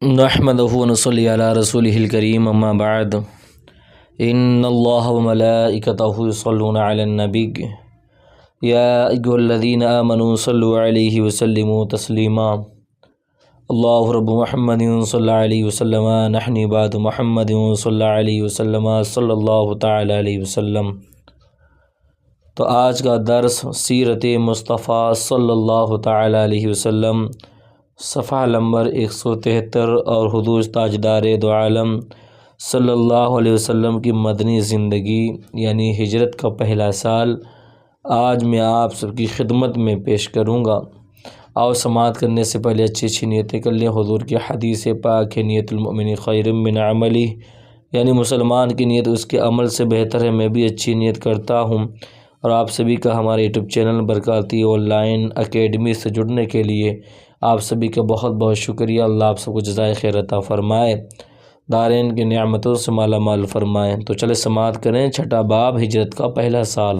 نحمده ونصلي على رسوله الكريم اما بعد ان الله وملائكته يصلون على النبي يا ايها الذين آمنوا صلوا عليه وسلموا تسليما الله رب محمد صلى عليه وسلم نحن بعد محمد صلى عليه وسلم صلى الله تعالی علیہ وسلم۔ تو آج کا درس سیرت مصطفیٰ صلی اللہ تعالی علیہ وسلم، صفحہ نمبر 173 اور حضور تاجدار دو عالم صلی اللہ علیہ وسلم کی مدنی زندگی یعنی ہجرت کا پہلا سال آج میں آپ سب کی خدمت میں پیش کروں گا۔ اور سماعت کرنے سے پہلے اچھی نیتیں کر لیں۔ حضور کی حدیث پاک ہے، نیت المؤمن خیر من عملی، یعنی مسلمان کی نیت اس کے عمل سے بہتر ہے۔ میں بھی اچھی نیت کرتا ہوں اور آپ سبھی کا ہمارے YouTube channel Barkati online academy سے جڑنے کے لیے آپ سبھی کا بہت بہت شکریہ۔ اللہ آپ سب کو جزائے خیر عطا فرمائے، دارین کی نعمتوں سے مالا مال فرمائے۔ تو چلے سماعت کریں۔ چھٹا باب، ہجرت کا پہلا سال۔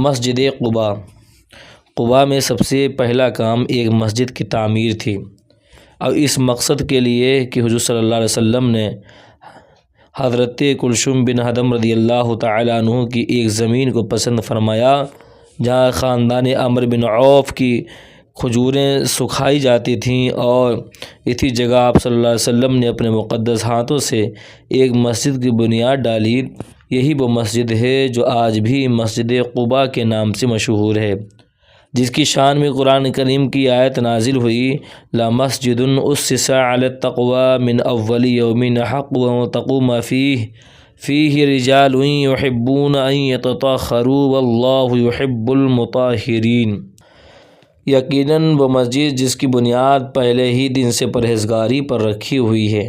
مسجد قباء۔ قباء میں سب سے پہلا کام ایک مسجد کی تعمیر تھی، اور اس مقصد کے لیے کہ حضور صلی اللہ علیہ وسلم نے حضرت کلثوم بن ہدم رضی اللہ تعالی عنہ کی ایک زمین کو پسند فرمایا جہاں خاندان عمرو بن عوف کی کھجوریں سکھائی جاتی تھیں، اور اسی جگہ آپ صلی اللہ علیہ وسلم نے اپنے مقدس ہاتھوں سے ایک مسجد کی بنیاد ڈالی۔ یہی وہ مسجد ہے جو آج بھی مسجد قباء کے نام سے مشہور ہے، جس کی شان میں قرآن کریم کی آیت نازل ہوئی، لَمَسْجِدٌ أُسِّسَ عَلَى التَّقْوَى مِنْ أَوَّلِ يَوْمٍ حَقٌّ تَقُومُ فِيهِ رِجَالٌ يُحِبُّونَ أَن يَتَطَهَّرُوا وَاللَّهُ يُحِبُّ الْمُطَهِّرِينَ۔ یقیناً وہ مسجد جس کی بنیاد پہلے ہی دن سے پرہیزگاری پر رکھی ہوئی ہے،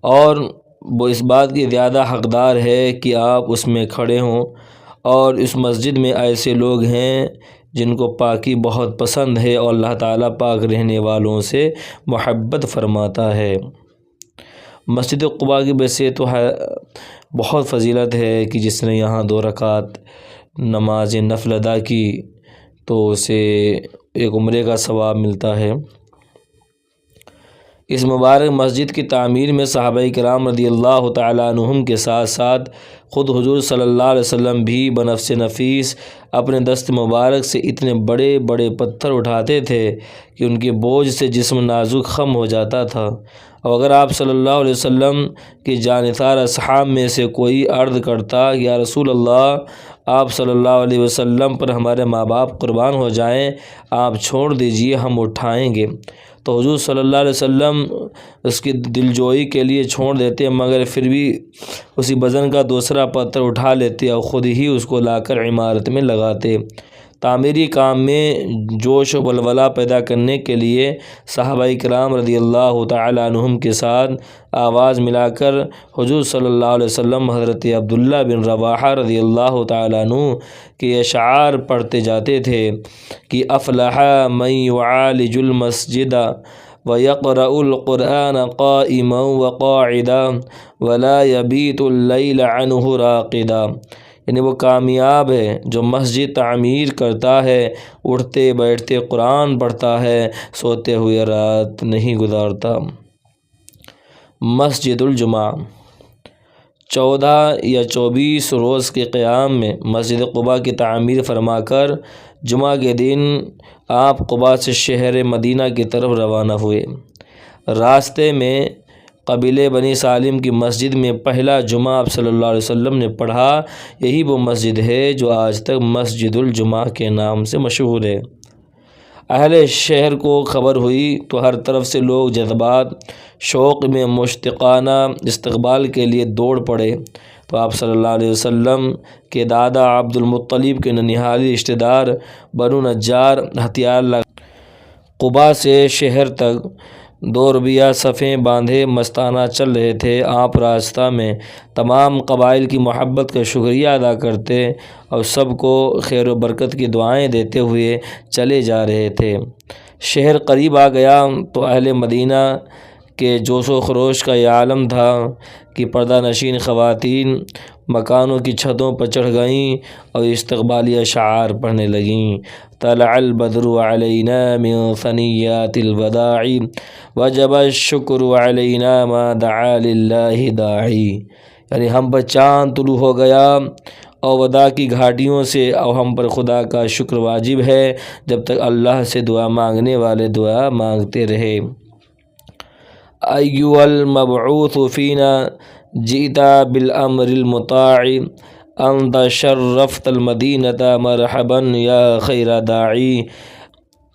اور وہ اس بات کی زیادہ حقدار ہے کہ آپ اس میں کھڑے ہوں، اور اس مسجد میں ایسے لوگ ہیں جن کو پاکی بہت پسند ہے، اور اللہ تعالیٰ پاک رہنے والوں سے محبت فرماتا ہے۔ مسجد قباء کی ویسے تو بہت فضیلت ہے کہ جس نے یہاں 2 رکعت نماز نفل ادا کی تو اسے ایک عمرے کا ثواب ملتا ہے۔ اس مبارک مسجد کی تعمیر میں صحابہ کرام رضی اللہ تعالیٰ عنہم کے ساتھ ساتھ خود حضور صلی اللہ علیہ وسلم بھی بنفس نفیس اپنے دست مبارک سے اتنے بڑے بڑے پتھر اٹھاتے تھے کہ ان کے بوجھ سے جسم نازک خم ہو جاتا تھا، اور اگر آپ صلی اللہ علیہ وسلم کی جانثار اصحاب میں سے کوئی عرض کرتا یا رسول اللہ، آپ صلی اللہ علیہ وسلم پر ہمارے ماں باپ قربان ہو جائیں، آپ چھوڑ دیجئے، ہم اٹھائیں گے، تو حضور صلی اللہ علیہ وسلم اس کی دلجوئی کے لیے چھوڑ دیتے، مگر پھر بھی اسی وزن کا دوسرا پتھر اٹھا لیتے اور خود ہی اس کو لا کر عمارت میں لگاتے۔ تعمیری کام میں جوش و ولولہ پیدا کرنے کے لیے صحابہ کرام رضی اللہ تعالی عنہم کے ساتھ آواز ملا کر حضور صلی اللہ علیہ وسلم حضرت عبداللہ بن رواحہ رضی اللہ تعالی عنہ کے اشعار پڑھتے جاتے تھے کہ افلح من يعالج المسجد ويقرأ القرآن قائما وقاعدا ولا يبيت الليل عنه راقدا، یعنی وہ کامیاب ہے جو مسجد تعمیر کرتا ہے، اٹھتے بیٹھتے قرآن پڑھتا ہے، سوتے ہوئے رات نہیں گزارتا۔ مسجد الجمعہ۔ 14 یا 24 روز کے قیام میں مسجد قباء کی تعمیر فرما کر جمعہ کے دن آپ قباء سے شہر مدینہ کی طرف روانہ ہوئے۔ راستے میں قبیلے بنی سالم کی مسجد میں پہلا جمعہ آپ صلی اللہ علیہ وسلم نے پڑھا۔ یہی وہ مسجد ہے جو آج تک مسجد الجمعہ کے نام سے مشہور ہے۔ اہل شہر کو خبر ہوئی تو ہر طرف سے لوگ جذبات شوق میں مشتاقانہ استقبال کے لیے دوڑ پڑے، تو آپ صلی اللہ علیہ وسلم کے دادا عبد المطلب کے ننھیالی رشتہ دار بنو نجار ہتھیار لگا قباء سے شہر تک 2 ربیہ صفیں باندھے مستانہ چل رہے تھے۔ آپ راستہ میں تمام قبائل کی محبت کا شکریہ ادا کرتے اور سب کو خیر و برکت کی دعائیں دیتے ہوئے چلے جا رہے تھے۔ شہر قریب آ گیا تو اہل مدینہ کہ جوش و خروش کا یہ عالم تھا کہ پردہ نشین خواتین مکانوں کی چھتوں پر چڑھ گئیں اور استقبالی اشعار پڑھنے لگیں۔ طلع البدر علینا من ثنیات الوداع وجب الشکر علینا ما دعا للہ داعی، یعنی ہم پر چاند طلوع ہو گیا اور وداع کی گھاٹیوں سے، اور ہم پر خدا کا شکر واجب ہے جب تک اللہ سے دعا مانگنے والے دعا مانگتے رہے۔ ایھا المبعوث فینا جئت بالامر المطاع انت شرفت المدینہ مرحبا یا خیر داعی،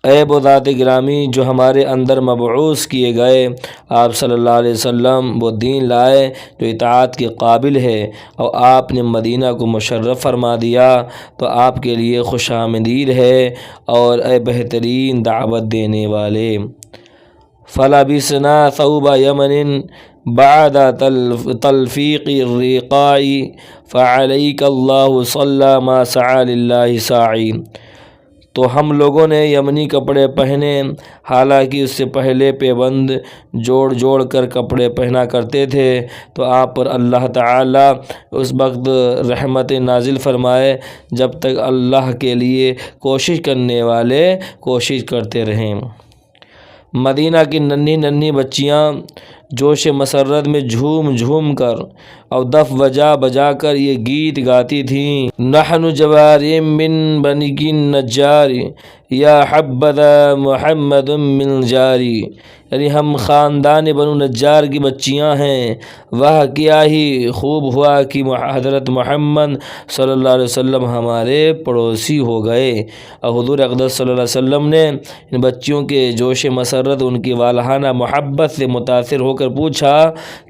اے وہ ذات گرامی جو ہمارے اندر مبعوث کیے گئے، آپ صلی اللہ علیہ وسلم وہ دین لائے جو اطاعت کے قابل ہے، اور آپ نے مدینہ کو مشرف فرما دیا تو آپ کے لیے خوش آمدید ہے، اور اے بہترین دعوت دینے والے۔ فلبسنا ثوب یمن بعد تلفیق الرقاع فعلیک اللہ صلی ما سعی للہ ساعی، تو ہم لوگوں نے یمنی کپڑے پہنے، حالانکہ اس سے پہلے پیبند جوڑ جوڑ کر کپڑے پہنا کرتے تھے، تو آپ پر اللہ تعالیٰ اس وقت رحمت نازل فرمائے جب تک اللہ کے لیے کوشش کرنے والے کوشش کرتے رہیں۔ مدینہ کی ننھی ننھی بچیاں جوش مسرت میں جھوم جھوم کر اور دف بجا بجا کر یہ گیت گاتی تھیں۔ نحن جواری من بنی النجار یا حبذا محمد من جاری، یعنی ہم خاندان بنو نجار کی بچیاں ہیں، وہ کیا ہی خوب ہوا کہ حضرت محمد صلی اللہ علیہ وسلم ہمارے پڑوسی ہو گئے۔ اور حضور اقدس صلی اللہ علیہ وسلم نے ان بچیوں کے جوش مسرت، ان کی والہانہ محبت سے متاثر ہو کر پوچھا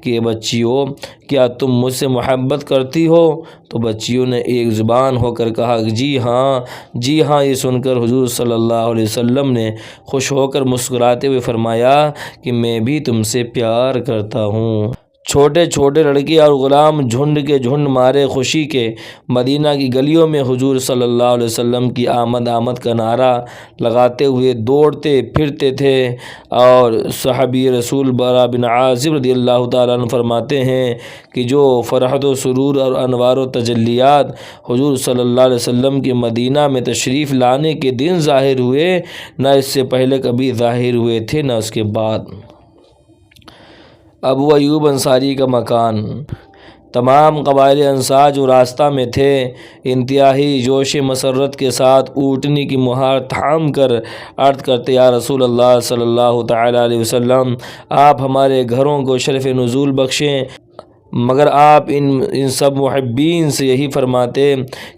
کہ بچیوں کیا تم مجھ سے محبت کرتی ہو؟ تو بچیوں نے ایک زبان ہو کر کہا جی ہاں جی ہاں۔ یہ سن کر حضور صلی اللہ علیہ وسلم نے خوش ہو کر مسکراتے ہوئے فرمایا کہ میں بھی تم سے پیار کرتا ہوں۔ چھوٹے چھوٹے لڑکے اور غلام جھنڈ کے جھنڈ مارے خوشی کے مدینہ کی گلیوں میں حضور صلی اللہ علیہ وسلم کی آمد آمد کا نعرہ لگاتے ہوئے دوڑتے پھرتے تھے۔ اور صحابی رسول برا بن عازب رضی اللہ تعالیٰ عنہ فرماتے ہیں کہ جو فرحت و سرور اور انوار و تجلیات حضور صلی اللہ علیہ وسلم کے مدینہ میں تشریف لانے کے دن ظاہر ہوئے، نہ اس سے پہلے کبھی ظاہر ہوئے تھے نہ اس کے بعد۔ ابو ایوب انصاری کا مکان۔ تمام قبائل انصار جو راستہ میں تھے انتہائی جوش مسرت کے ساتھ اونٹنی کی مہار تھام کر عرض کرتے، یا رسول اللہ صلی اللہ تعالیٰ علیہ وسلم، آپ ہمارے گھروں کو شرف نزول بخشیں، مگر آپ ان سب محبین سے یہی فرماتے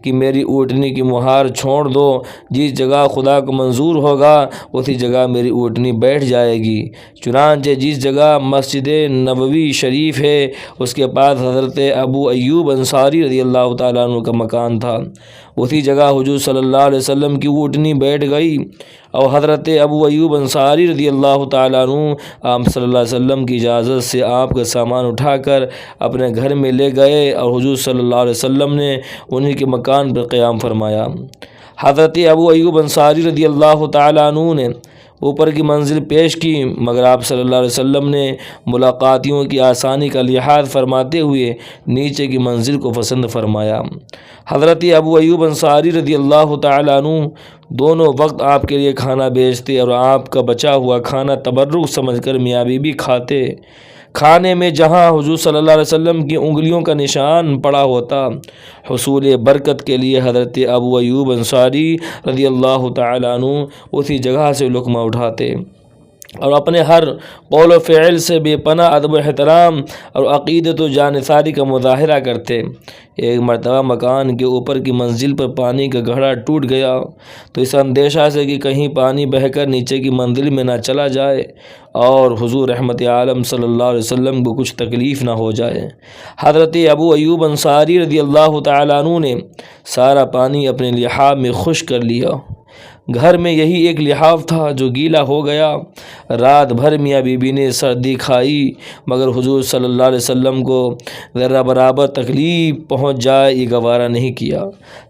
کہ میری اونٹنی کی مہار چھوڑ دو، جس جگہ خدا کو منظور ہوگا اسی جگہ میری اونٹنی بیٹھ جائے گی۔ چنانچہ جس جگہ مسجد نبوی شریف ہے اس کے پاس حضرت ابو ایوب انصاری رضی اللہ تعالیٰ عنہ کا مکان تھا، اسی جگہ حضور صلی اللہ علیہ وسلم کی اونٹنی بیٹھ گئی، اور حضرت ابو ایوب انصاری رضی اللہ تعالیٰ عنہ آپ صلی اللہ علیہ وسلم کی اجازت سے آپ کا سامان اٹھا کر اپنے گھر میں لے گئے، اور حضور صلی اللہ علیہ وسلم نے انہی کے مکان پر قیام فرمایا۔ حضرت ابو ایوب انصاری رضی اللہ تعالیٰ عنہ نے اوپر کی منزل پیش کی، مگر آپ صلی اللہ علیہ وسلم نے ملاقاتیوں کی آسانی کا لحاظ فرماتے ہوئے نیچے کی منزل کو پسند فرمایا۔ حضرت ابو ایوب انصاری رضی اللہ تعالیٰ عنہ دونوں وقت آپ کے لیے کھانا بیچتے، اور آپ کا بچا ہوا کھانا تبرک سمجھ کر میاں بیوی بھی کھاتے۔ کھانے میں جہاں حضور صلی اللہ علیہ وسلم کی انگلیوں کا نشان پڑا ہوتا، حصول برکت کے لیے حضرت ابو ایوب انصاری رضی اللہ تعالیٰ عنہ اسی جگہ سے لقمہ اٹھاتے، اور اپنے ہر قول و فعل سے بے پناہ ادب و احترام اور عقیدت و جانثاری کا مظاہرہ کرتے۔ ایک مرتبہ مکان کے اوپر کی منزل پر پانی کا گھڑا ٹوٹ گیا، تو اس اندیشہ سے کہ کہیں پانی بہہ کر نیچے کی منزل میں نہ چلا جائے اور حضور رحمت عالم صلی اللہ علیہ وسلم کو کچھ تکلیف نہ ہو جائے، حضرت ابو ایوب انصاری رضی اللہ تعالیٰ عنہ نے سارا پانی اپنے لحاف میں خشک کر لیا۔ گھر میں یہی ایک لحاف تھا جو گیلا ہو گیا۔ رات بھر میاں بی بی نے سردی کھائی مگر حضور صلی اللہ علیہ وسلم کو ذرہ برابر تکلیف پہنچ جائے یہ گوارا نہیں کیا۔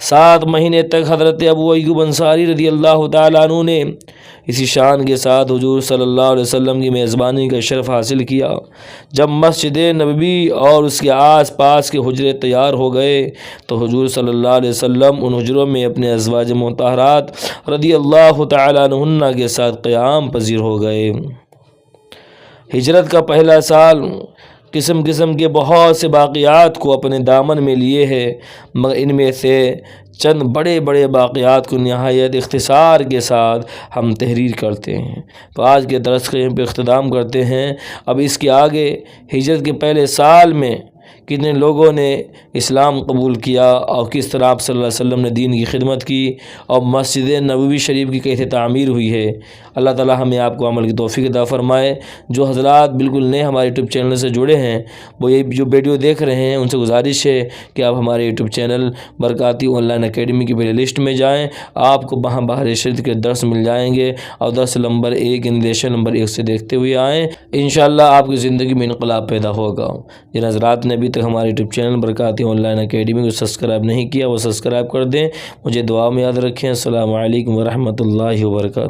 7 مہینے تک حضرت ابو ایوب انصاری رضی اللہ تعالیٰ عنہ نے اسی شان کے ساتھ حضور صلی اللہ علیہ وسلم کی میزبانی کا شرف حاصل کیا۔ جب مسجد نبوی اور اس کے آس پاس کے حجرے تیار ہو گئے تو حضور صلی اللہ علیہ وسلم ان حجروں میں اپنے ازواج مطہرات رضی اللہ تعالیٰ عنہن کے ساتھ قیام پذیر ہو گئے۔ ہجرت کا پہلا سال قسم قسم کے بہت سے واقعات کو اپنے دامن میں لیے ہے، مگر ان میں سے چند بڑے بڑے واقعات کو نہایت اختصار کے ساتھ ہم تحریر کرتے ہیں۔ تو آج کے درس کا یہیں پہ اختتام کرتے ہیں۔ اب اس کے آگے ہجرت کے پہلے سال میں کتنے لوگوں نے اسلام قبول کیا اور کس طرح آپ صلی اللہ علیہ وسلم نے دین کی خدمت کی اور مسجد نبوی شریف کی کیسے تعمیر ہوئی ہے۔ اللہ تعالی ہمیں آپ کو عمل کی توفیق عطا فرمائے۔ جو حضرات بالکل نئے ہمارے یوٹیوب چینل سے جڑے ہیں وہ یہ جو ویڈیو دیکھ رہے ہیں ان سے گزارش ہے کہ آپ ہمارے YouTube channel Barkati online academy کی پلے لسٹ میں جائیں، آپ کو وہاں باہر شریعت کے درس مل جائیں گے اور درس نمبر 1 لیشن نمبر 1 سے دیکھتے ہوئے آئیں، انشاءاللہ آپ کی زندگی میں انقلاب پیدا ہوگا۔ جن حضرات نے ابھی تک ہمارے YouTube channel Barkati online academy کو سبسکرائب نہیں کیا وہ سبسکرائب کر دیں۔ مجھے دعا میں یاد رکھیں۔ السلام علیکم ورحمۃ اللہ وبرکاتہ۔